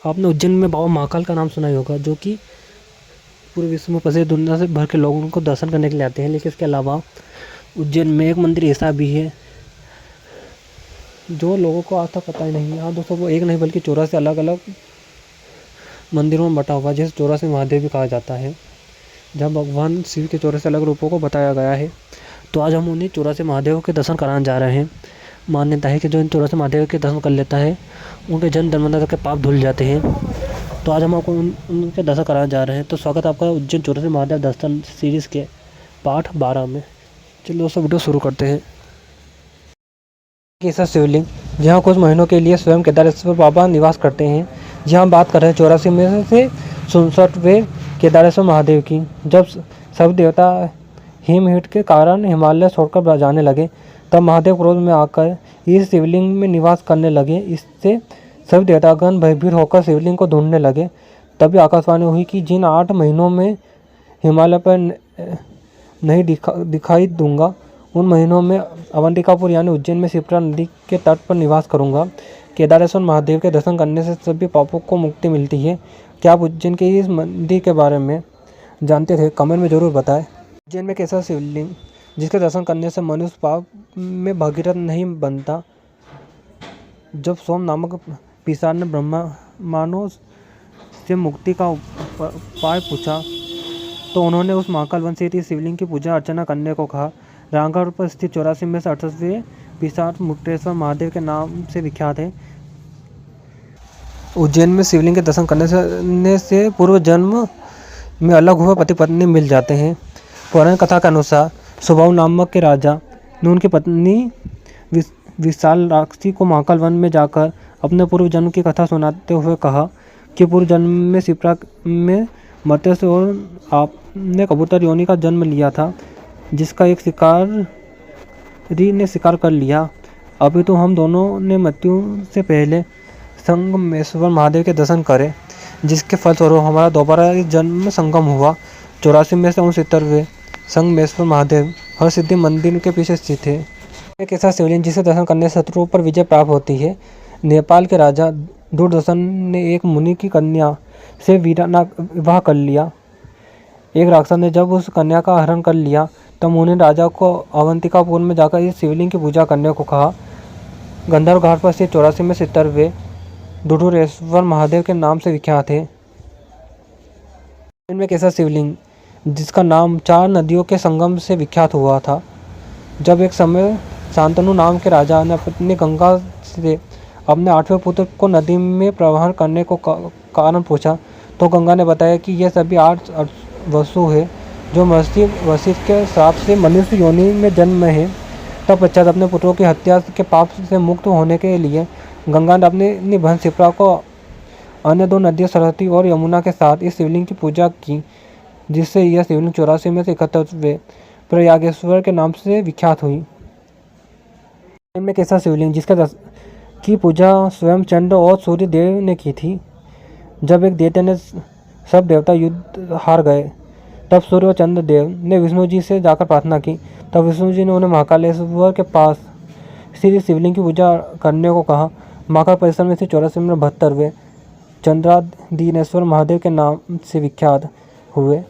आपने उज्जैन में बाबा महाकाल का नाम सुना ही होगा, जो कि पूरे विश्व में प्रसिद्ध, दुनिया से भर के लोग उनको दर्शन करने के लिए आते हैं। लेकिन इसके अलावा उज्जैन में एक मंदिर ऐसा भी है जो लोगों को आज तक पता ही नहीं है। हाँ दोस्तों, वो एक नहीं बल्कि 84 अलग अलग मंदिरों में बटा हुआ है, जिसे 84 महादेव भी कहा जाता है, जहाँ भगवान शिव के 84 अलग रूपों को बताया गया है। तो आज हम उन्हीं 84 महादेव के दर्शन कराने जा रहे हैं। मान्यता है कि जो इन 84 महादेव के दर्शन कर लेता है, उनके जन्म जन्मांतर के पाप धुल जाते हैं। तो आज हम आपको उनके दर्शन कराने जा रहे हैं। तो स्वागत है आपका उज्जैन 84 महादेव दर्शन सीरीज़ के पाठ 12 में। चलिए दोस्तों, वीडियो शुरू करते हैं। केसर शिवलिंग, जहाँ कुछ महीनों के लिए स्वयं केदारेश्वर बाबा निवास करते हैं। यहाँ बात कर रहे हैं 84 में से 67वें केदारेश्वर महादेव की। जब सब देवता हिमहिट के कारण हिमालय छोड़कर जाने लगे, तब महादेव क्रोध में आकर इस शिवलिंग में निवास करने लगे। इससे सब देवतागण भयभीत होकर शिवलिंग को ढूंढने लगे। तभी आकाशवाणी हुई कि जिन 8 महीनों में हिमालय पर नहीं दिखाई दूंगा, उन महीनों में अवंतिकापुर यानी उज्जैन में शिप्रा नदी के तट पर निवास करूंगा। केदारेश्वर महादेव के दर्शन करने से सभी पापों को मुक्ति मिलती है। क्या आप उज्जैन के इस मंदिर के बारे में जानते थे? कमेंट में ज़रूर बताएं। उज्जैन में कैसा शिवलिंग, जिसके दर्शन करने से मनुष्य पाप में भगीरथ नहीं बनता। जब सोम नामक पिशाच ने ब्रह्मांडों से मुक्ति का उपाय पूछा, तो उन्होंने उस महाकाल वन से शिवलिंग की पूजा अर्चना करने को कहा। रामगढ़ पर स्थित 84 में से 68वें पिशाच मुक्तेश्वर महादेव के नाम से विख्यात है। उज्जैन में शिवलिंग के दर्शन करने से पूर्व जन्म में अलग हुए पति पत्नी मिल जाते हैं। पौराणिक कथा के अनुसार सुबाहु नामक के राजा ने उनकी पत्नी विशाल राक्षसी को महाकाल वन में जाकर अपने पूर्व जन्म की कथा सुनाते हुए कहा कि पूर्व जन्म में शिप्रा में मत्स्य और आपने कबूतर योनि का जन्म लिया था, जिसका एक शिकारी ने शिकार कर लिया। अभी तो हम दोनों ने मृत्यु से पहले संगमेश्वर महादेव के दर्शन करे, जिसके फलस्वरूप हमारा दोबारा जन्म संगम हुआ। 84 में से 69वें संगमेश्वर महादेव हर सिद्धि मंदिर के पीछे स्थित है। एक ऐसा शिवलिंग जिसे दर्शन करने से शत्रुओं पर विजय प्राप्त होती है। नेपाल के राजा दूरदर्शन ने एक मुनि की कन्या से विवाह कर लिया। एक राक्षस ने जब उस कन्या का हरण कर लिया, तब मुनि राजा को अवंतिकापुर में जाकर इस शिवलिंग की पूजा करने को कहा। गंधर्व घाट पर स्थित 84 में 70वें दुधुरेश्वर महादेव के नाम से विख्यात है। इनमें कैसा शिवलिंग, जिसका नाम 4 नदियों के संगम से विख्यात हुआ था। जब एक समय शांतनु नाम के राजा ने अपनी गंगा से अपने 8वें पुत्र को नदी में प्रवाहन करने को कारण पूछा, तो गंगा ने बताया कि यह सभी 8 वसु है, जो महर्षि वशिष्ठ के श्राप से मनुष्य योनि में जन्म है। तब पश्चात अपने पुत्रों की हत्या के पाप से मुक्त होने के लिए गंगा ने अपनी बहन शिप्रा को अन्य 2 नदियों सरस्वती और यमुना के साथ इस शिवलिंग की पूजा की, जिससे यह शिवलिंग 84 में से 71वें प्रयागेश्वर के नाम से विख्यात हुई। इनमें कैसा शिवलिंग, की पूजा स्वयं चंद्र और सूर्य देव ने की थी। जब एक दैत्य ने सब देवता युद्ध हार गए, तब सूर्य और चंद्र देव ने विष्णु जी से जाकर प्रार्थना की। तब विष्णु जी ने उन्हें महाकालेश्वर के पास स्थित शिवलिंग की पूजा करने को कहा। महाकाल परिसर में से 84 में 72वें चंद्राधीनेश्वर महादेव के नाम से विख्यात हुए।